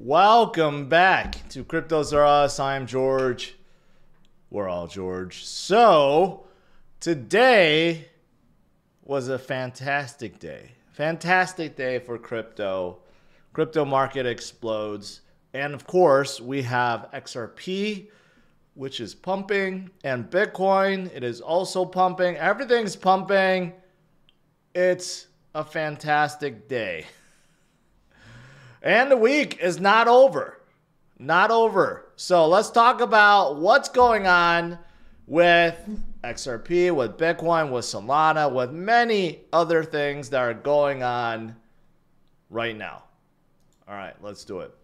Welcome back to CryptosRUs. I'm George. We're all George. So, today was a fantastic day. Fantastic day for crypto. Crypto market explodes. And of course, we have XRP, which is pumping, and Bitcoin, it is also pumping. Everything's pumping. It's a fantastic day. And the week is not over. Not over. So let's talk about what's going on with XRP, with Bitcoin, with Solana, with many other things that are going on right now. All right, let's do it.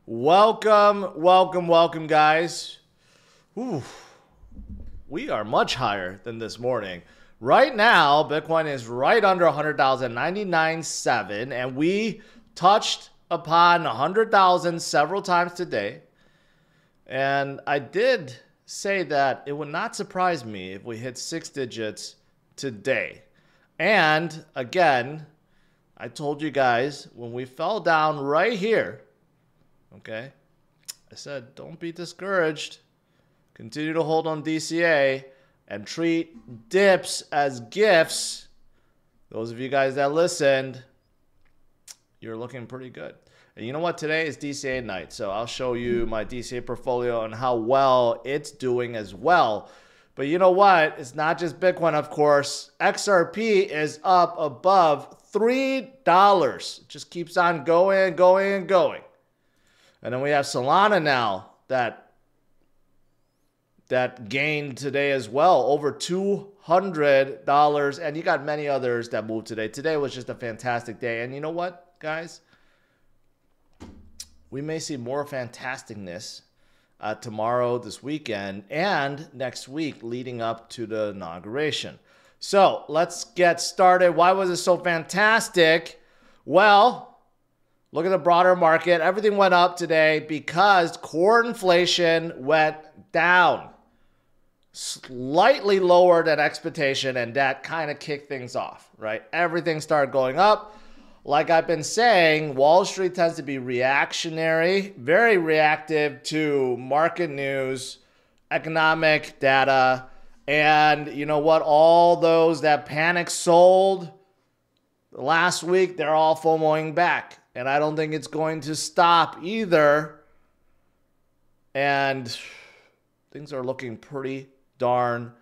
Welcome, guys. Ooh, we are much higher than this morning. Right now, Bitcoin is right under 100,000, 99.7, and we touched upon 100,000 several times today. And I did say that it would not surprise me if we hit 6 digits today. And again, I told you guys when we fell down right here, okay, I said, don't be discouraged. Continue to hold on DCA and treat dips as gifts. Those of you guys that listened, you're looking pretty good. And you know what? Today is DCA night. So I'll show you my DCA portfolio and how well it's doing as well. But you know what? It's not just Bitcoin, of course. XRP is up above $3. It just keeps on going. And then we have Solana now that gained today as well, over $200. And you got many others that moved today. Today was just a fantastic day. And you know what, guys? We may see more fantasticness tomorrow, this weekend, and next week leading up to the inauguration. So let's get started. Why was it so fantastic? Well, look at the broader market. Everything went up today because core inflation went down. Slightly lower than expectation, and that kind of kicked things off, right? Everything started going up. Like I've been saying, Wall Street tends to be reactionary, very reactive to market news, economic data, and you know what? All those that panic sold last week, they're all FOMOing back. And I don't think it's going to stop either. And things are looking pretty darn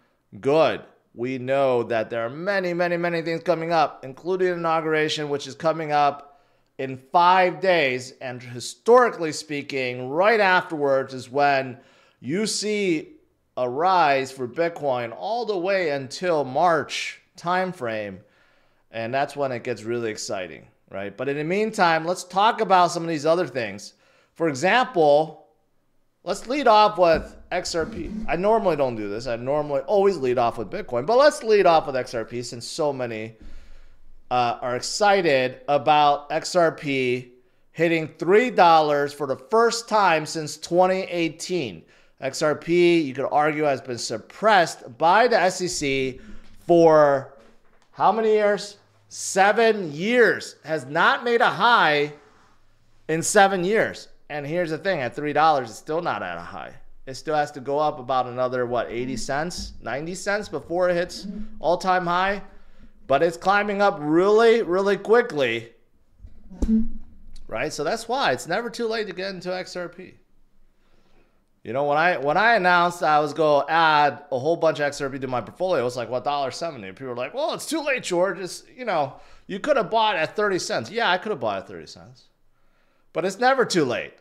good. We know that there are many things coming up, including inauguration, which is coming up in 5 days. And historically speaking, right afterwards is when you see a rise for Bitcoin all the way until March timeframe. And that's when it gets really exciting, right? But in the meantime, let's talk about some of these other things. For example, let's lead off with XRP. I normally don't do this. I normally always lead off with Bitcoin. But let's lead off with XRP since so many are excited about XRP hitting $3 for the first time since 2018. XRP, you could argue, has been suppressed by the SEC for how many years? 7 years. Has not made a high in 7 years. And here's the thing, at $3, it's still not at a high. It still has to go up about another, what, 80 cents, 90 cents before it hits all-time high. But it's climbing up really quickly, right? So that's why it's never too late to get into XRP. You know, when I announced I was going to add a whole bunch of XRP to my portfolio, it was like, what, $1.70? People were like, well, it's too late, George. It's, you know, you could have bought at 30 cents. Yeah, I could have bought at 30 cents. But it's never too late.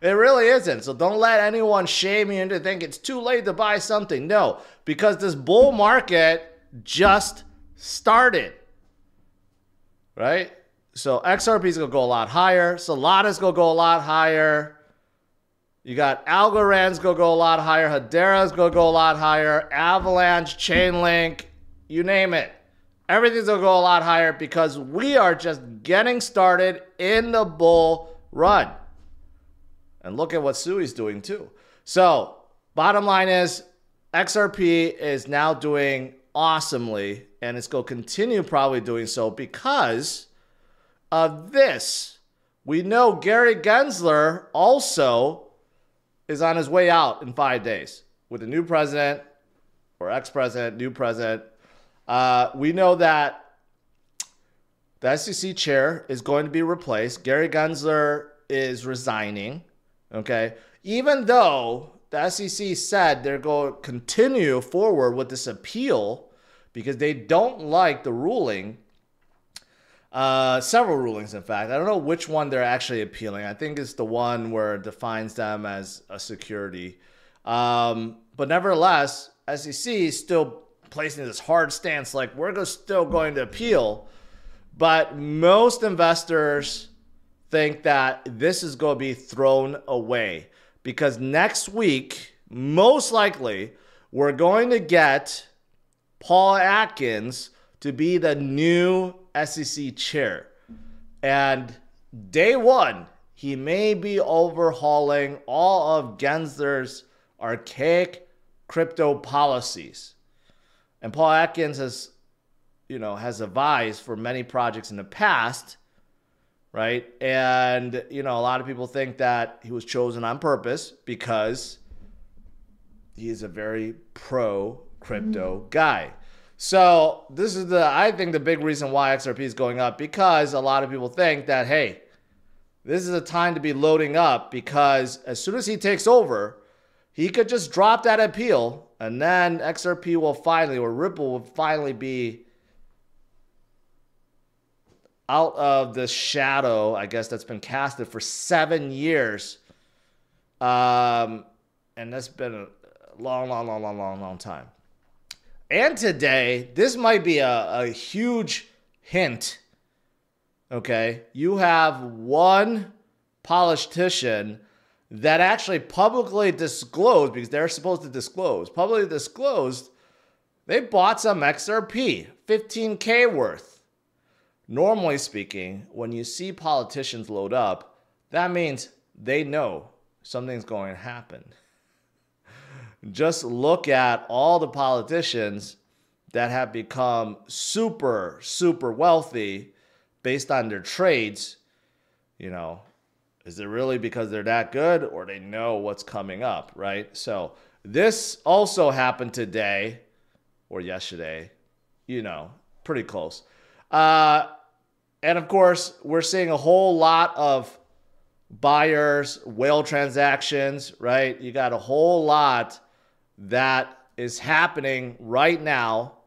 It really isn't. So don't let anyone shame you into thinking it's too late to buy something. No, because this bull market just started, right? So XRP is going to go a lot higher. Solana's going to go a lot higher. You got Algorand's going to go a lot higher. Hedera's going to go a lot higher. Avalanche, Chainlink, you name it. Everything's going to go a lot higher because we are just getting started in the bull run. And look at what Sui's doing too. So bottom line is XRP is now doing awesomely, and it's going to continue probably doing so because of this. We know Gary Gensler also is on his way out in 5 days with a new president or ex-president, new president. We know that the SEC chair is going to be replaced. Gary Gensler is resigning, okay? Even though the SEC said they're going to continue forward with this appeal because they don't like the ruling. Several rulings, in fact. I don't know which one they're actually appealing. I think it's the one where it defines them as a security. But nevertheless, SEC is still placing this hard stance like we're still going to appeal. But most investors think that this is going to be thrown away because next week, most likely, we're going to get Paul Atkins to be the new SEC chair. And day one, he may be overhauling all of Gensler's archaic crypto policies. And Paul Atkins has advised for many projects in the past, right? And, a lot of people think that he was chosen on purpose because he's a very pro-crypto guy. So this is I think the big reason why XRP is going up, because a lot of people think that, hey, this is a time to be loading up because as soon as he takes over, he could just drop that appeal and then XRP will finally, or Ripple will finally be out of the shadow, I guess, that's been casted for 7 years. And that's been a long time. And today, this might be a huge hint, okay? You have one politician that actually publicly disclosed, because they're supposed to disclose, publicly disclosed, they bought some XRP, 15K worth. Normally speaking, when you see politicians load up, that means they know something's going to happen. Just look at all the politicians that have become super, super wealthy based on their trades. Is it really because they're that good or they know what's coming up, right? So this also happened today or yesterday, pretty close. And of course, we're seeing a whole lot of buyers, whale transactions, right? You got a whole lot that is happening right now.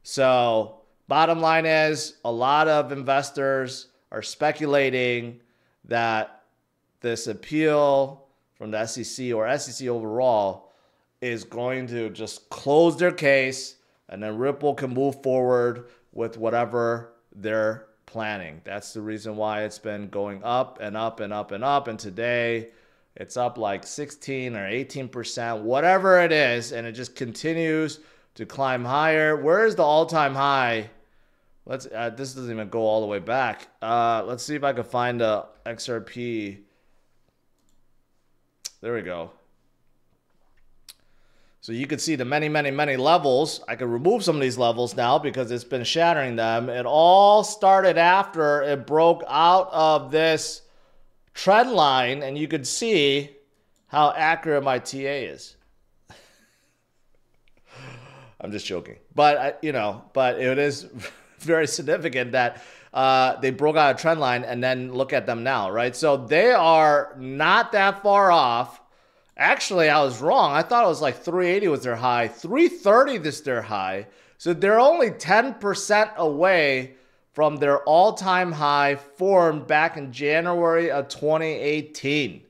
So bottom line is a lot of investors are speculating that this appeal from the SEC or SEC overall is going to just close their case and then Ripple can move forward with whatever they're planning. That's the reason why it's been going up and up and up and up. And today it's up like 16 or 18%, whatever it is. And it just continues to climb higher. Where is the all-time high? This doesn't even go all the way back. Let's see if I can find a XRP. There we go. So you can see the many levels. I can remove some of these levels now because it's been shattering them. It all started after it broke out of this trend line, and you could see how accurate my TA is. I'm just joking. But, but it is very significant that they broke out a trend line, and then look at them now, right? So they are not that far off. Actually, I was wrong. I thought it was like 380 was their high. 330 is their high. So they're only 10% away from their all-time high formed back in January of 2018.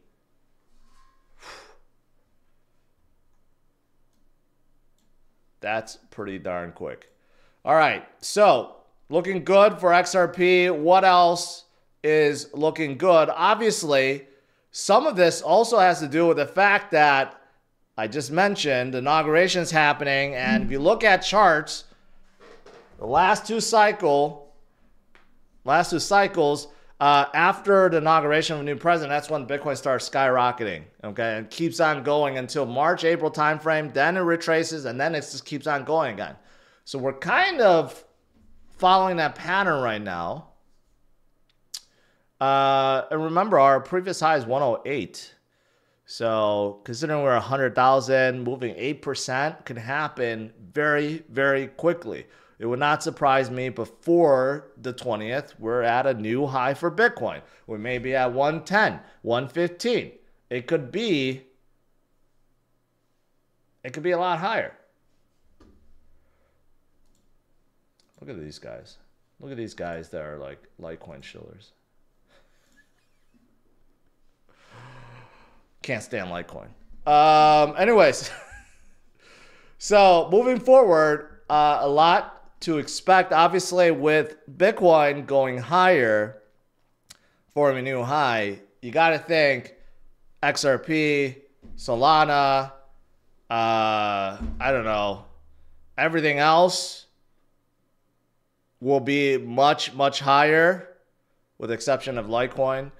That's pretty darn quick. All right, so looking good for XRP. What else is looking good? Obviously, some of this also has to do with the fact that I just mentioned the inauguration is happening, and if you look at charts, the last two cycles, after the inauguration of a new president, that's when Bitcoin starts skyrocketing, okay, and keeps on going until March, April timeframe. Then it retraces, and then it just keeps on going again. So we're kind of following that pattern right now. And remember, our previous high is 108. So considering we're 100,000, moving 8% can happen very, very quickly. It would not surprise me before the 20th, we're at a new high for Bitcoin. We may be at 110, 115. It could be a lot higher. Look at these guys. Look at these guys that are like Litecoin shillers. Can't stand Litecoin. Anyways, so moving forward, a lot to expect. Obviously, with Bitcoin going higher, forming a new high, you got to think XRP, Solana, I don't know, everything else will be much, much higher, with the exception of Litecoin.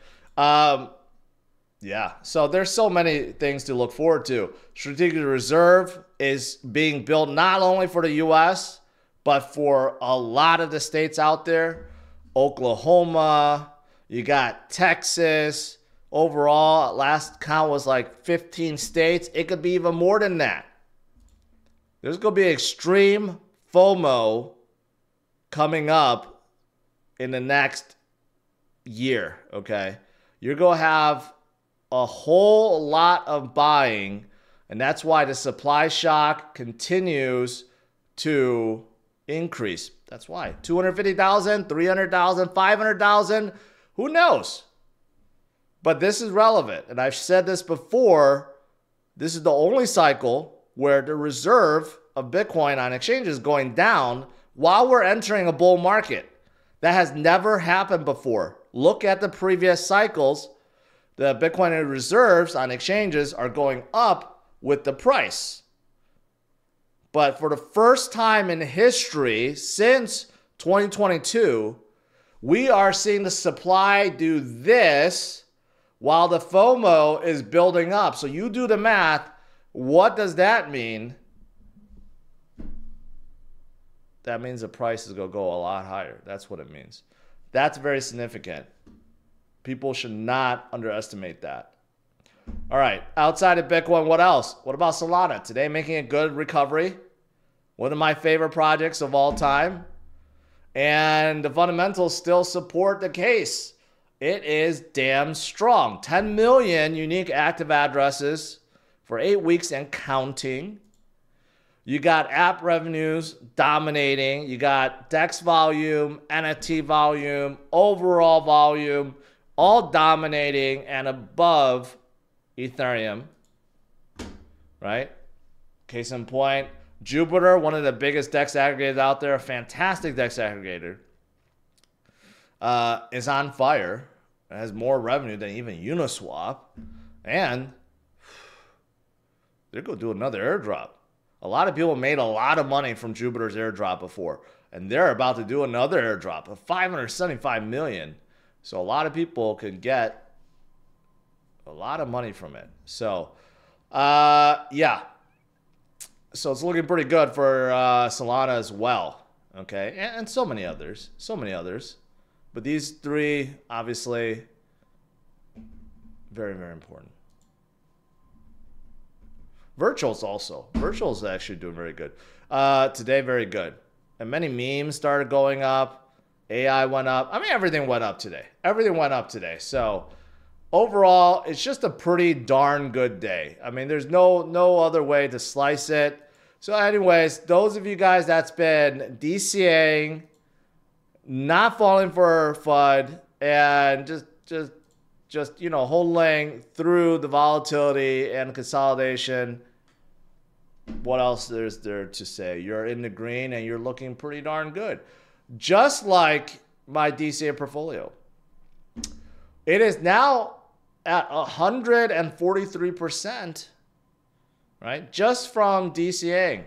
Yeah, so there's so many things to look forward to. Strategic Reserve is being built not only for the U.S., but for a lot of the states out there. Oklahoma, you got Texas. Overall, last count was like 15 states. It could be even more than that. There's going to be extreme FOMO coming up in the next year, okay? You're going to have a whole lot of buying, and that's why the supply shock continues to increase. That's why 250,000, 300,000, 500,000, who knows? But this is relevant, and I've said this before. This is the only cycle where the reserve of Bitcoin on exchanges is going down while we're entering a bull market. That has never happened before. Look at the previous cycles. The Bitcoin reserves on exchanges are going up with the price. But for the first time in history since 2022, we are seeing the supply do this while the FOMO is building up. So you do the math. What does that mean? That means the price is going to go a lot higher. That's what it means. That's very significant. People should not underestimate that. All right, outside of Bitcoin, what else? What about Solana? Today making a good recovery. One of my favorite projects of all time. And the fundamentals still support the case. It is damn strong. 10 million unique active addresses for 8 weeks and counting. You got app revenues dominating. You got DEX volume, NFT volume, overall volume, all dominating and above Ethereum, right? Case in point, Jupiter, one of the biggest DEX aggregators out there, a fantastic DEX aggregator, is on fire. It has more revenue than even Uniswap. And they're going to do another airdrop. A lot of people made a lot of money from Jupiter's airdrop before. And they're about to do another airdrop of $575 million. So a lot of people can get a lot of money from it. So, yeah. So it's looking pretty good for Solana as well. Okay. And so many others. So many others. But these three, obviously, very, very important. Virtuals also. Virtuals actually doing very good. Today, very good. And many memes started going up. AI went up. I mean, everything went up today. Everything went up today. So overall, it's just a pretty darn good day. I mean, there's no other way to slice it. So anyways, those of you guys that's been DCAing, not falling for FUD, and just you know, holding through the volatility and consolidation. What else is there to say? You're in the green and you're looking pretty darn good. Just like my DCA portfolio. It is now at 143%, right? Just from DCAing.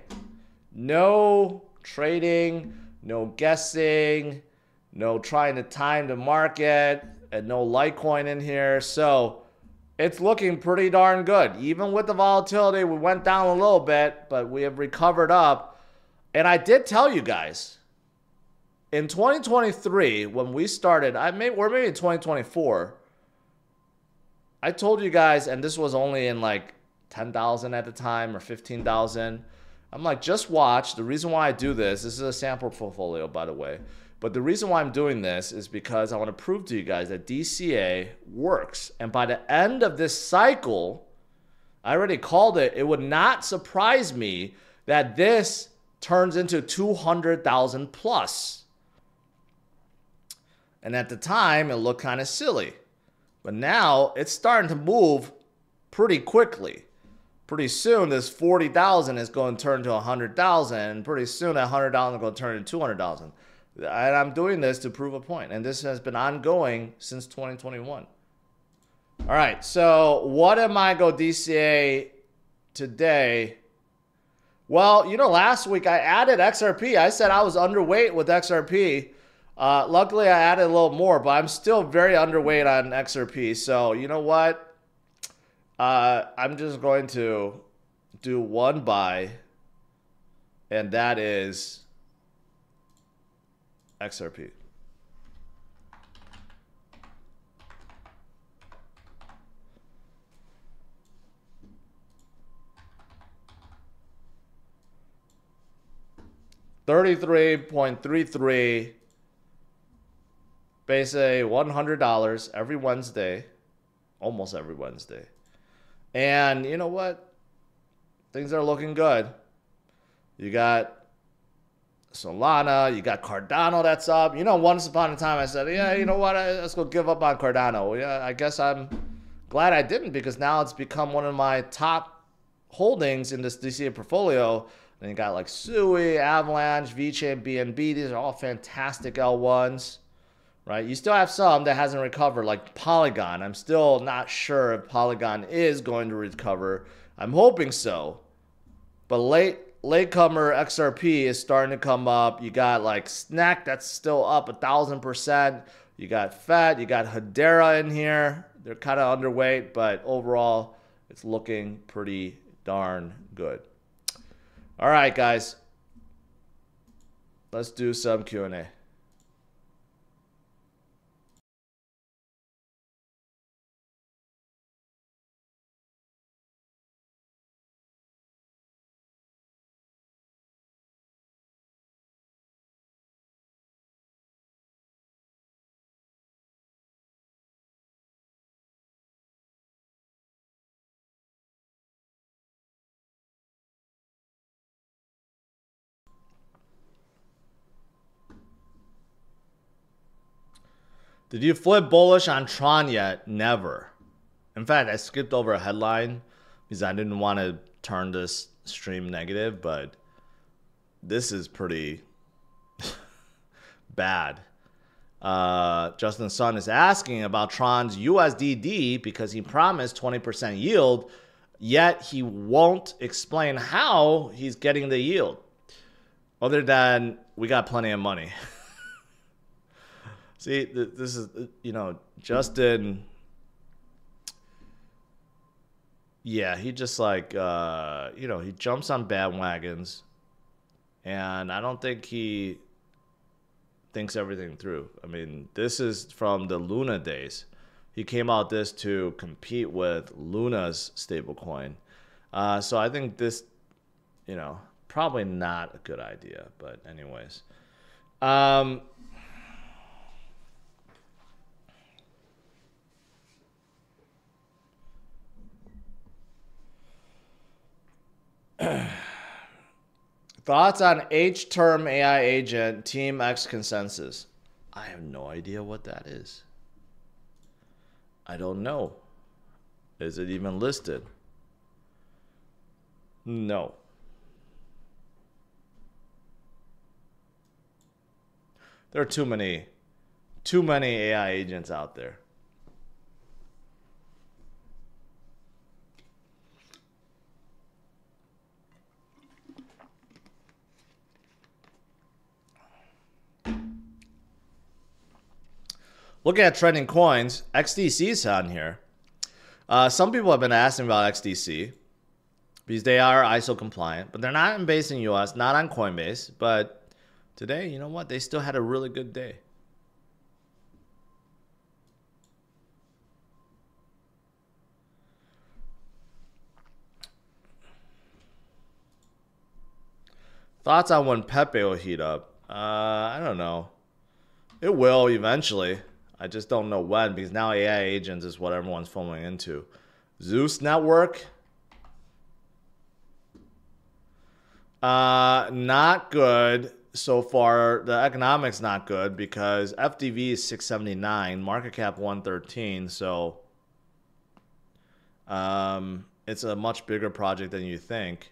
No trading, no guessing, no trying to time the market, and no Litecoin in here. So it's looking pretty darn good. Even with the volatility, we went down a little bit, but we have recovered up. And I did tell you guys, in 2023, when we started, we're maybe in 2024. I told you guys, and this was only in like 10,000 at the time or 15,000. I'm like, just watch. The reason why I do this is a sample portfolio, by the way. But the reason why I'm doing this is because I want to prove to you guys that DCA works. And by the end of this cycle, I already called it. It would not surprise me that this turns into 200,000 plus. And at the time, it looked kind of silly. But now it's starting to move pretty quickly. Pretty soon, this 40,000 is going to turn to 100,000. And pretty soon, that 100,000 is going to turn into 200,000. And I'm doing this to prove a point. And this has been ongoing since 2021. All right, so what am I go DCA today? Well, you know, last week I added XRP. I said I was underweight with XRP. Luckily, I added a little more, but I'm still very underweight on XRP. So you know what? I'm just going to do one buy, and that is XRP. $33.33, basically $100 every Wednesday, almost every Wednesday. And you know what? Things are looking good. You got Solana, you got Cardano that's up. You know, once upon a time I said, yeah, you know what? Let's go give up on Cardano. Yeah, I guess I'm glad I didn't, because now it's become one of my top holdings in this DCA portfolio. Then you got like Sui, Avalanche, VeChain, BNB. These are all fantastic L1s, right? You still have some that hasn't recovered, like Polygon. I'm still not sure if Polygon is going to recover. I'm hoping so. But latecomer XRP is starting to come up. You got like Snack that's still up 1,000%. You got Fed, you got Hedera in here. They're kind of underweight, but overall, it's looking pretty darn good. All right, guys. Let's do some Q&A. Did you flip bullish on Tron yet? Never. In fact, I skipped over a headline because I didn't want to turn this stream negative, but this is pretty bad. Justin Sun is asking about Tron's USDD because he promised 20% yield, yet he won't explain how he's getting the yield. Other than, we got plenty of money. See, this is, you know, Justin, yeah, he just like, you know, he jumps on bandwagons, and I don't think he thinks everything through. I mean, this is from the Luna days. He came out this to compete with Luna's stablecoin. So I think this, you know, probably not a good idea, but anyways. Thoughts on H-term AI agent Team X consensus? I have no idea what that is. I don't know. Is it even listed? No. There are too many AI agents out there. Looking at trending coins, XDC is on here. Some people have been asking about XDC because they are ISO compliant, but they're not based in US, not on Coinbase, but Today, you know what? They still had a really good day. Thoughts on when Pepe will heat up? I don't know. It will eventually. I just don't know when, because now AI agents is what everyone's falling into. Zeus Network. Not good so far. The economics not good because FDV is 679, market cap 113. So it's a much bigger project than you think.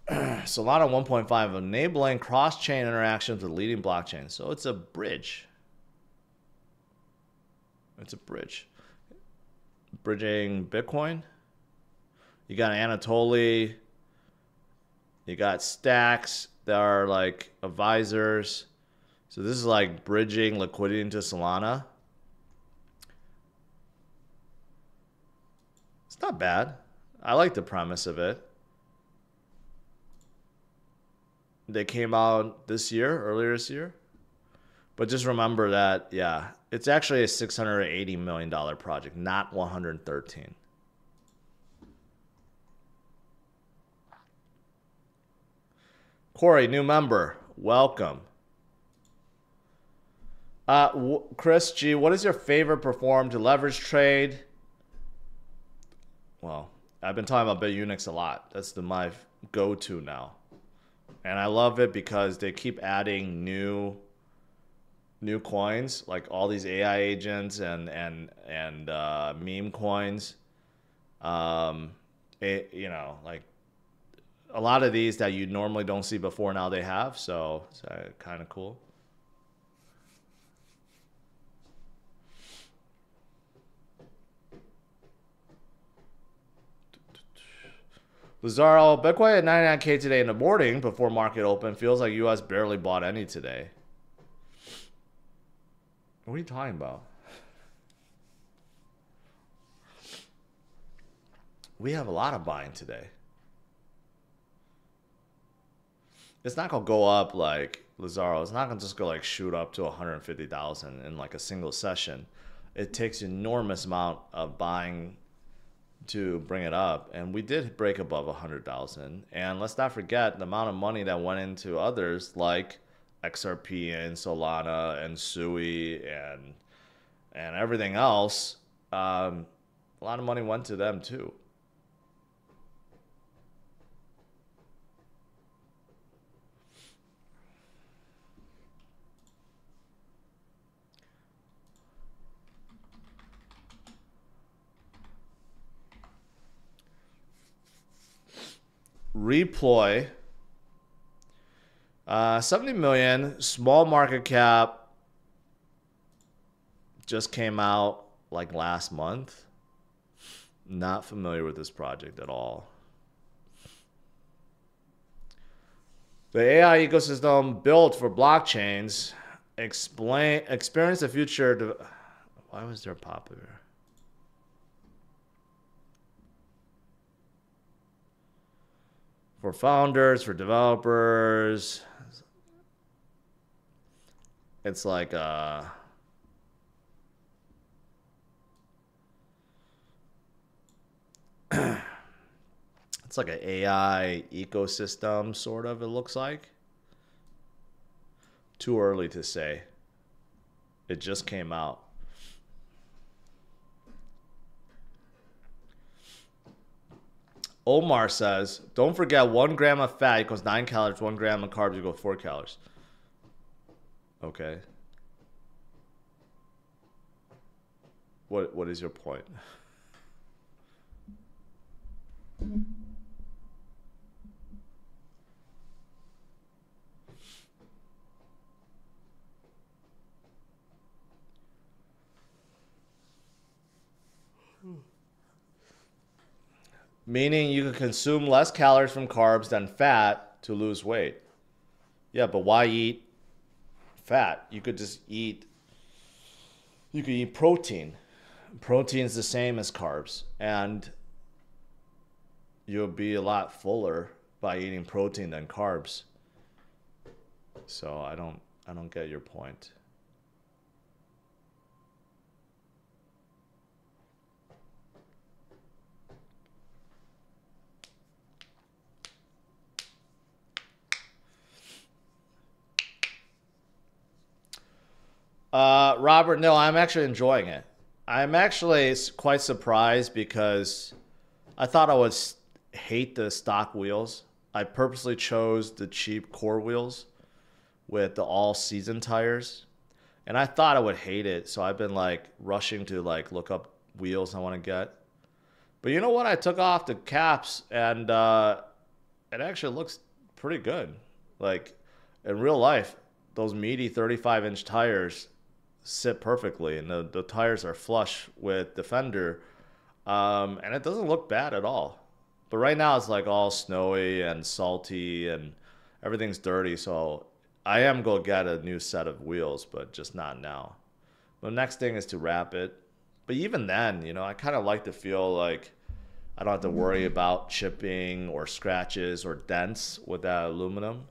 Solana 1.5, enabling cross-chain interactions with leading blockchains. So it's a bridge. It's a bridge. Bridging Bitcoin. You got Anatoly. You got Stacks that are like advisors. So this is like bridging liquidity into Solana. It's not bad. I like the premise of it. They came out earlier this year. But just remember that, yeah, it's actually a $680 million project, not 113. Corey, new member, welcome. Chris G, what is your favorite perform to leverage trade? Well, I've been talking about BitUnix a lot. That's my go-to now. And I love it because they keep adding new coins, like all these AI agents and meme coins. You know, like a lot of these that you normally don't see before now they have. So it's kind of cool. Lazaro, Bitcoin at 99K today in the morning before market open. Feels like US barely bought any today. What are you talking about? We have a lot of buying today. It's not going to go up like Lazaro. It's not going to just go like shoot up to 150,000 in like a single session. It takes an enormous amount of buying to bring it up, and we did break above 100,000. And let's not forget the amount of money that went into others like XRP and Solana and Sui and everything else. A lot of money went to them too. Reploy, 70 million, small market cap, just came out like last month. Not familiar with this project at all. The AI ecosystem built for blockchains experience the future. Why was there popular? For founders, for developers. It's like it's like an AI ecosystem, sort of, it looks like. Too early to say. It just came out. Omar says, don't forget 1 gram of fat equals 9 calories, 1 gram of carbs equals 4 calories. Okay. What is your point? Meaning you can consume less calories from carbs than fat to lose weight. Yeah, but why eat fat? You could just eat, you could eat protein. Protein is the same as carbs. And you'll be a lot fuller by eating protein than carbs. So I don't get your point. Robert, no, I'm actually enjoying it. I'm actually quite surprised because I thought I would hate the stock wheels. I purposely chose the cheap core wheels with the all-season tires, and I thought I would hate it. So I've been like rushing to like look up wheels I want to get. But you know what? I took off the caps, and it actually looks pretty good. Like in real life, those meaty 35-inch tires sit perfectly, and the tires are flush with the fender, and it doesn't look bad at all. But right now it's like all snowy and salty and everything's dirty, so I am going to get a new set of wheels, but just not now. The next thing is to wrap it. But even then, you know, I kind of like to feel like I don't have to worry about chipping or scratches or dents with that aluminum.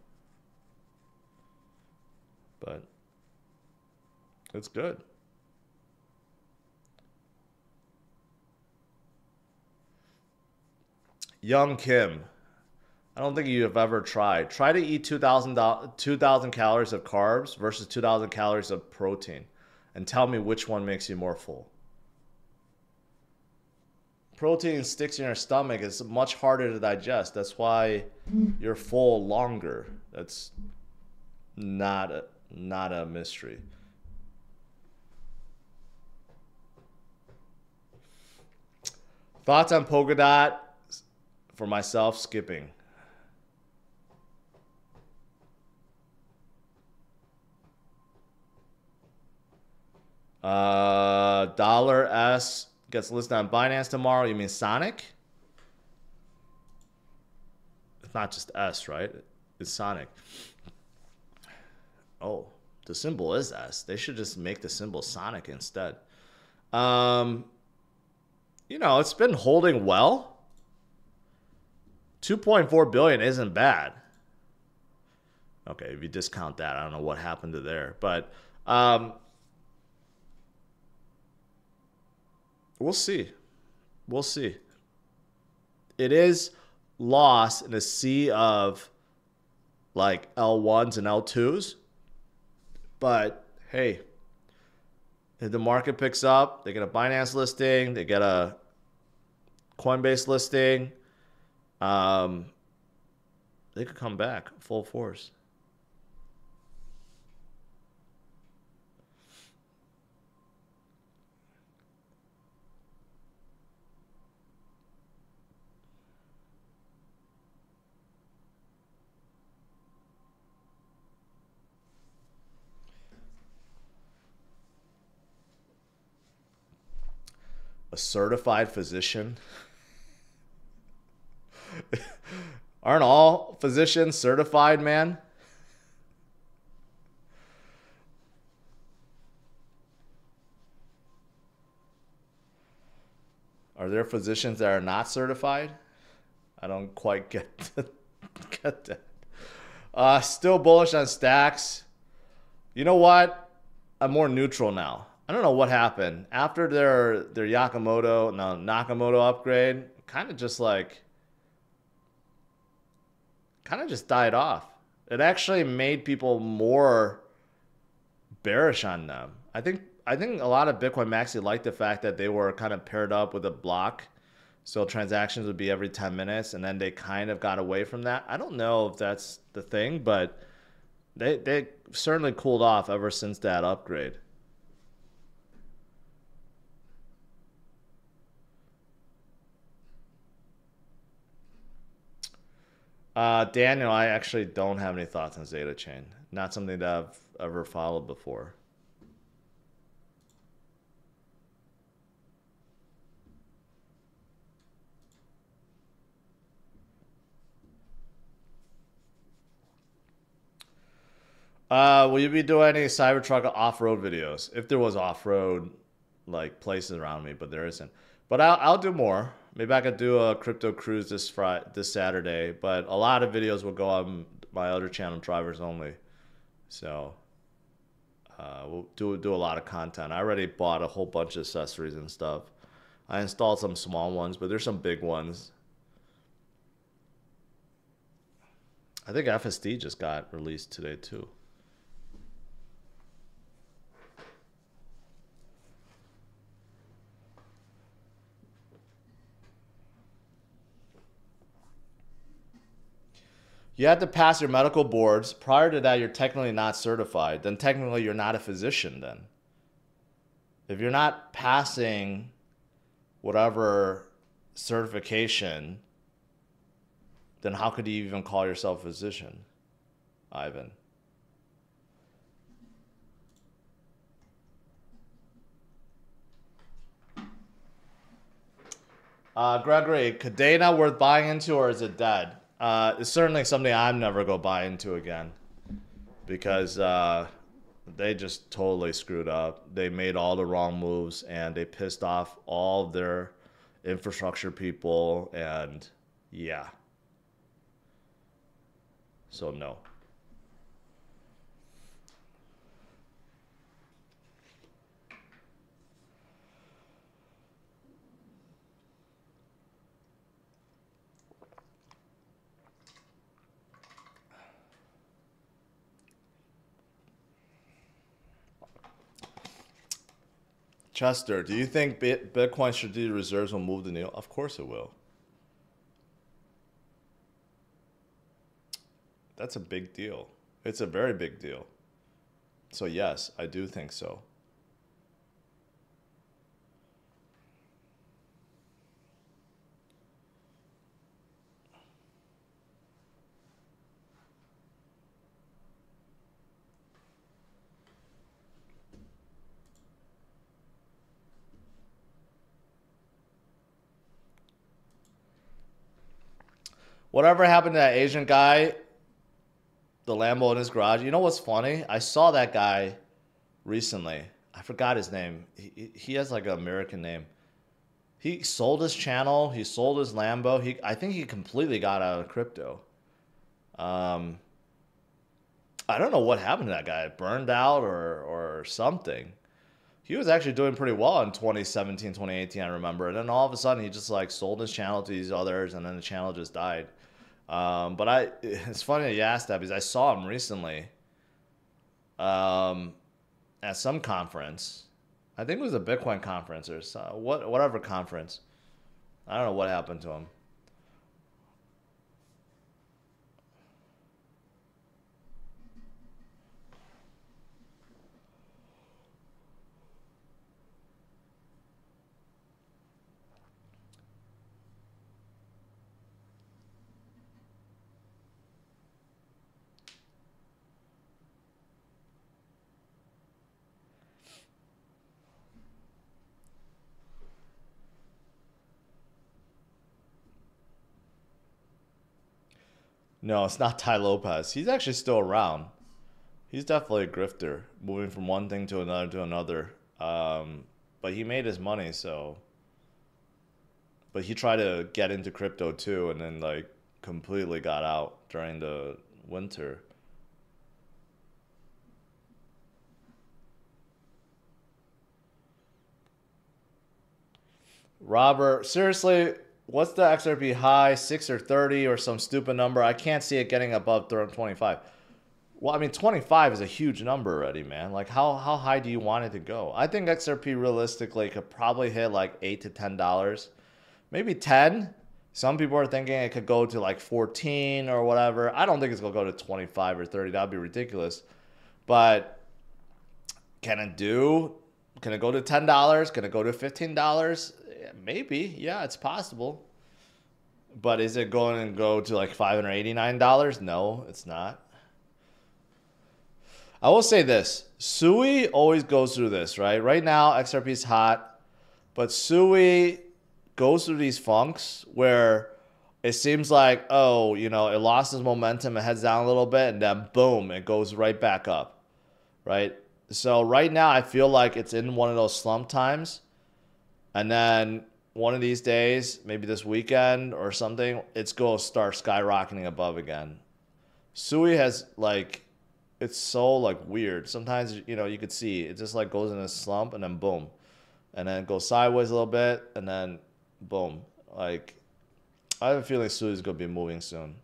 But it's good. Young Kim, I don't think you have ever tried. Try to eat 2,000 calories of carbs versus 2,000 calories of protein, and tell me which one makes you more full. Protein sticks in your stomach. It's much harder to digest. That's why you're full longer. That's not a mystery. Thoughts on Polkadot? For myself, skipping. Dollar S gets listed on Binance tomorrow. You mean Sonic? It's not just S, right? It's Sonic. Oh, the symbol is S. They should just make the symbol Sonic instead. You know, it's been holding well. 2.4 billion isn't bad. Okay, if you discount that, I don't know what happened to there, but we'll see. We'll see. It is lost in a sea of like L1s and L2s, but hey, if the market picks up, they get a Binance listing, they get a Coinbase listing, they could come back full force. A certified physician? Aren't all physicians certified, man? Are there physicians that are not certified? I don't quite get that. Still bullish on stacks. You know what? I'm more neutral now. I don't know what happened after their Nakamoto upgrade. Kind of just died off. It actually made people more bearish on them. I think a lot of Bitcoin maxi liked the fact that they were kind of paired up with a block, so transactions would be every 10 minutes, and then they kind of got away from that. I don't know if that's the thing, but they certainly cooled off ever since that upgrade. Daniel, I actually don't have any thoughts on Zeta Chain. Not something that I've ever followed before. Will you be doing any Cybertruck off-road videos? If there was off-road like places around me, but there isn't. But I'll do more. Maybe I could do a crypto cruise this Saturday, but a lot of videos will go on my other channel, Drivers Only. So we'll do a lot of content. I already bought a whole bunch of accessories and stuff. I installed some small ones, but there's some big ones. I think FSD just got released today too. You have to pass your medical boards. Prior to that, you're technically not certified. Then technically you're not a physician then. If you're not passing whatever certification, then how could you even call yourself a physician, Ivan? Gregory, Cadena worth buying into or is it dead? It's certainly something I'm never going to buy into again because they just totally screwed up. They made all the wrong moves and they pissed off all their infrastructure people and yeah. So no. Chester, do you think Bitcoin strategic reserves will move the needle? Of course it will. That's a big deal. It's a very big deal. So yes, I do think so. Whatever happened to that Asian guy, the Lambo in his garage? You know what's funny? I saw that guy recently. I forgot his name. He has like an American name. He sold his channel. He sold his Lambo. I think he completely got out of crypto. I don't know what happened to that guy. Burned out or something. He was actually doing pretty well in 2017, 2018, I remember. And then all of a sudden, he just like sold his channel to these others, and then the channel just died. But it's funny that you asked that because I saw him recently at some conference. I think it was a Bitcoin conference or whatever conference. I don't know what happened to him. No, it's not Ty Lopez. He's actually still around. He's definitely a grifter, moving from one thing to another to another. But he made his money, so. But he tried to get into crypto too, and then like completely got out during the winter. Robert, seriously, what's the XRP high? 6 or 30 or some stupid number? I can't see it getting above 25. Well, I mean, 25 is a huge number already, man. Like, how high do you want it to go? I think XRP realistically could probably hit like $8 to $10. Maybe 10. Some people are thinking it could go to like 14 or whatever. I don't think it's going to go to 25 or 30. That would be ridiculous. But can it do? Can it go to $10? Can it go to $15? Maybe. Yeah, it's possible. But is it going to go to like $589? No, it's not. I will say this. Sui always goes through this, right? Right now, XRP is hot. But Sui goes through these funks where it seems like, oh, you know, it lost its momentum, it heads down a little bit, and then boom, it goes right back up, right? So right now, I feel like it's in one of those slump times. And then one of these days, maybe this weekend or something, it's going to start skyrocketing above again. Sui has like, it's so like weird. Sometimes, you know, you could see it just like goes in a slump and then boom. And then it goes sideways a little bit and then boom. Like, I have a feeling Sui is going to be moving soon.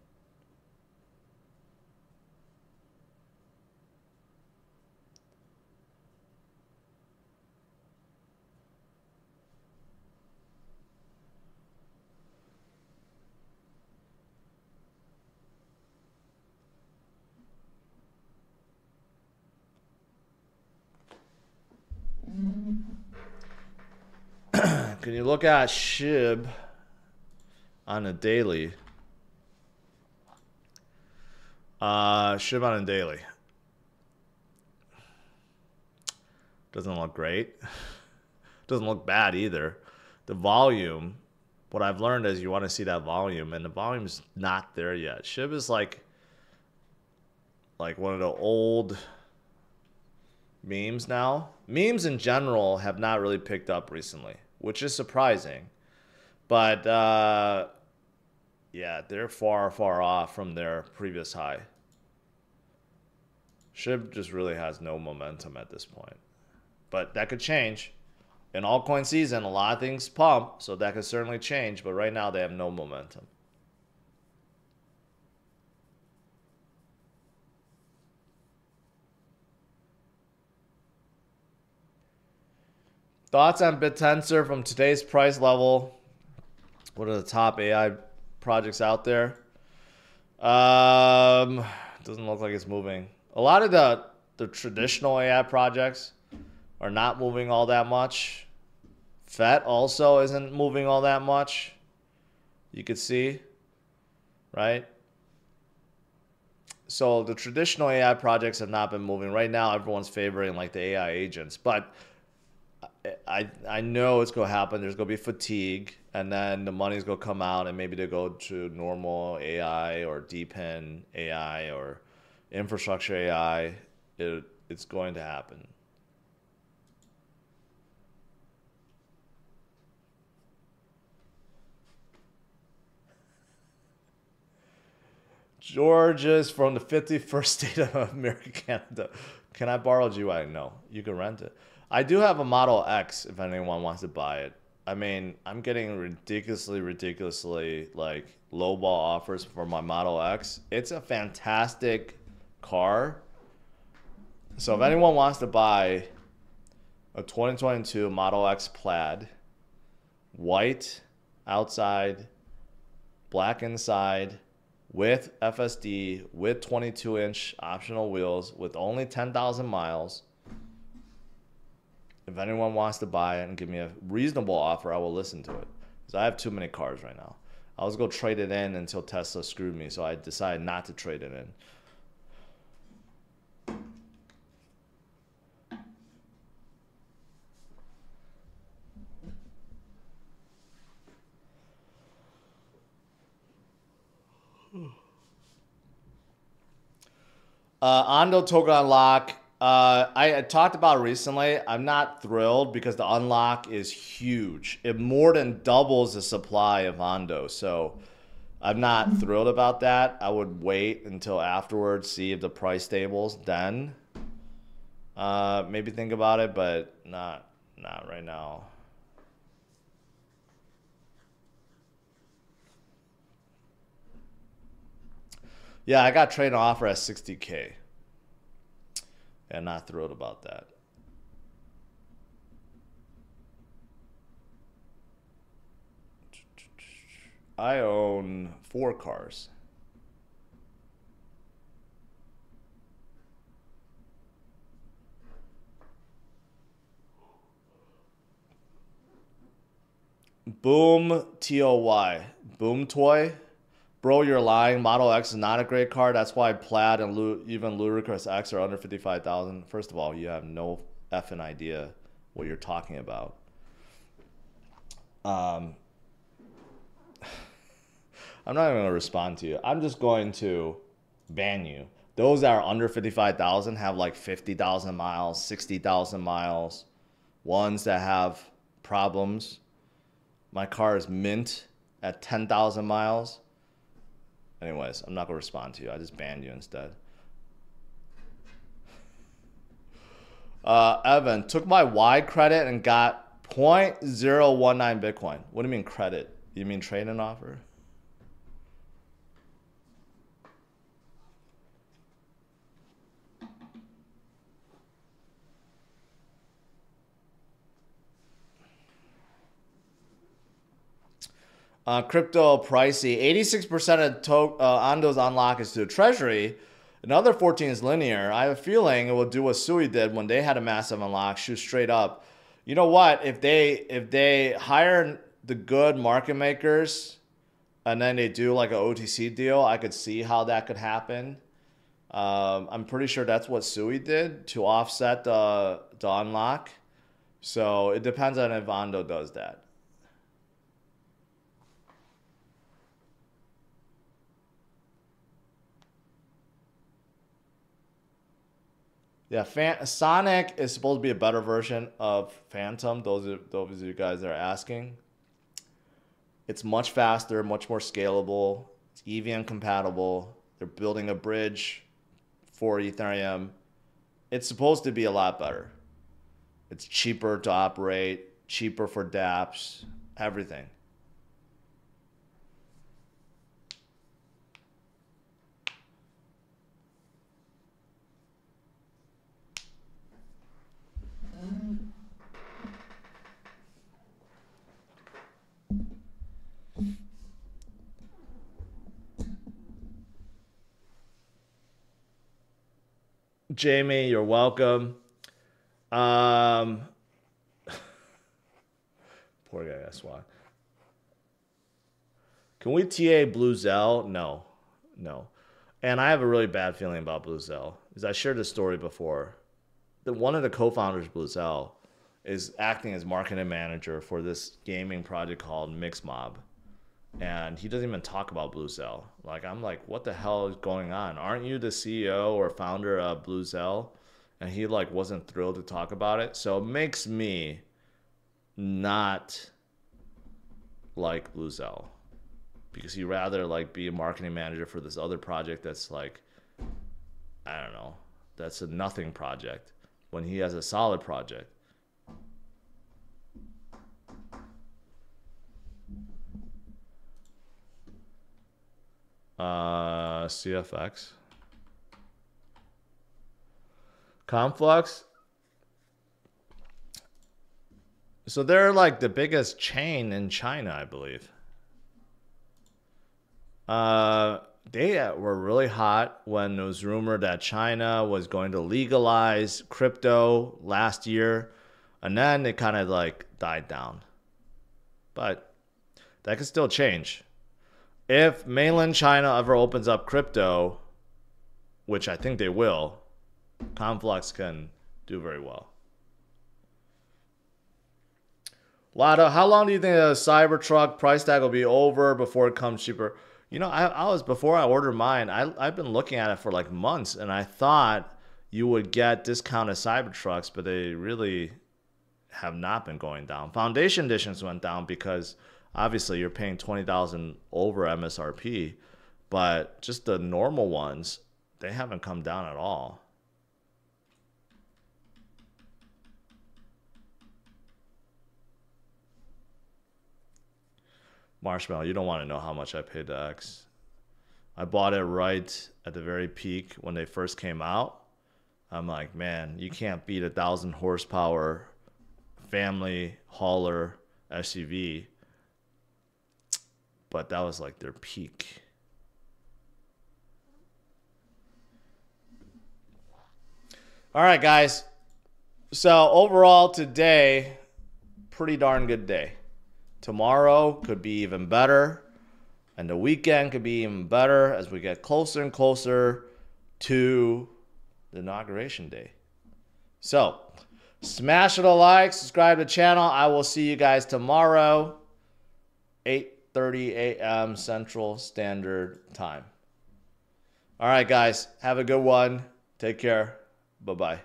Can you look at SHIB on a daily? SHIB on a daily. Doesn't look great. Doesn't look bad either. The volume, what I've learned is you want to see that volume, and the volume's not there yet. SHIB is like one of the old memes now. Memes in general have not really picked up recently, which is surprising. But yeah, they're far, far off from their previous high. SHIB just really has no momentum at this point. But that could change. In altcoin season, a lot of things pump, so that could certainly change. But right now, they have no momentum. Thoughts on BitTensor from today's price level? What are the top AI projects out there? Doesn't look like it's moving. A lot of the traditional AI projects are not moving all that much. FET also isn't moving all that much. You could see, right? So the traditional AI projects have not been moving. Right now, everyone's favoring like the AI agents, but I know it's going to happen. There's going to be fatigue, and then the money's going to come out, and maybe they go to normal AI or DeepIn AI or infrastructure AI. It's going to happen. George is from the 51st state of America, Canada. Can I borrow GY? No, you can rent it. I do have a Model X if anyone wants to buy it. I mean, I'm getting ridiculously like lowball offers for my Model X. It's a fantastic car. So if anyone wants to buy a 2022 Model X Plaid, white outside, black inside, with FSD, with 22-inch optional wheels, with only 10,000 miles. If anyone wants to buy it and give me a reasonable offer, I will listen to it. Because I have too many cars right now. I was going to trade it in until Tesla screwed me, so I decided not to trade it in. Ondo token unlock. I talked about it recently. I'm not thrilled because the unlock is huge. It more than doubles the supply of Ondo. So I'm not thrilled about that. I would wait until afterwards, see if the price stables. Then maybe think about it, but not right now. Yeah, I got trade offer at 60K. And not thrilled about that. I own 4 cars. Boom TOY. Boom Toy. Bro, you're lying. Model X is not a great car. That's why Plaid and even Ludicrous X are under 55,000. First of all, you have no effing idea what you're talking about. I'm not even going to respond to you. I'm just going to ban you. Those that are under 55,000 have like 50,000 miles, 60,000 miles. Ones that have problems. My car is mint at 10,000 miles. Anyways, I'm not going to respond to you. I just banned you instead. Evan, took my Y credit and got 0.019 Bitcoin. What do you mean credit? You mean trade-in offer? Crypto pricey. 86% of Ando's unlock is to the treasury. Another 14 is linear. I have a feeling it will do what Sui did when they had a massive unlock, shoot straight up. You know what? If they hire the good market makers and then they do like an OTC deal, I could see how that could happen. I'm pretty sure that's what Sui did to offset the unlock. So it depends on if Ando does that. Yeah, Sonic is supposed to be a better version of Phantom. Those of you guys that are asking. It's much faster, much more scalable. It's EVM compatible. They're building a bridge for Ethereum. It's supposed to be a lot better. It's cheaper to operate, cheaper for dApps, everything. Jamie, you're welcome. Poor guy got swat. Can we TA Blue Zell? No. And I have a really bad feeling about Blue Zell. Because I shared this story before. One of the co-founders of Blue Zell is acting as marketing manager for this gaming project called Mixmob. And he doesn't even talk about Blue Zell. Like, I'm like, what the hell is going on? Aren't you the CEO or founder of Blue Zell? And he like wasn't thrilled to talk about it. So it makes me not like Blue Zell, because he'd rather like be a marketing manager for this other project that's like, I don't know, that's a nothing project when he has a solid project. CFX. Conflux. So they're like the biggest chain in China, I believe. They were really hot when it was rumored that China was going to legalize crypto last year. And then it kind of like died down. But that could still change. If mainland China ever opens up crypto, which I think they will, Conflux can do very well. Lotto, how long do you think the Cybertruck price tag will be over before it comes cheaper? You know, I was, before I ordered mine, I've been looking at it for like months, and I thought you would get discounted Cybertrucks, but they really have not been going down. Foundation editions went down because obviously you're paying $20,000 over MSRP, but just the normal ones, they haven't come down at all. Marshmallow, you don't want to know how much I paid to X. I bought it right at the very peak when they first came out. I'm like, man, you can't beat 1,000 horsepower family hauler SUV. But that was like their peak. All right, guys. So overall today, pretty darn good day. Tomorrow could be even better, and the weekend could be even better as we get closer and closer to the inauguration day. So, smash it a like, subscribe to the channel. I will see you guys tomorrow, 8:30 a.m. Central Standard Time. All right, guys, have a good one. Take care. Bye-bye.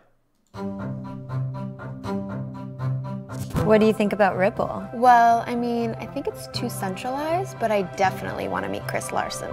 What do you think about Ripple? Well, I mean, I think it's too centralized, but I definitely want to meet Chris Larson.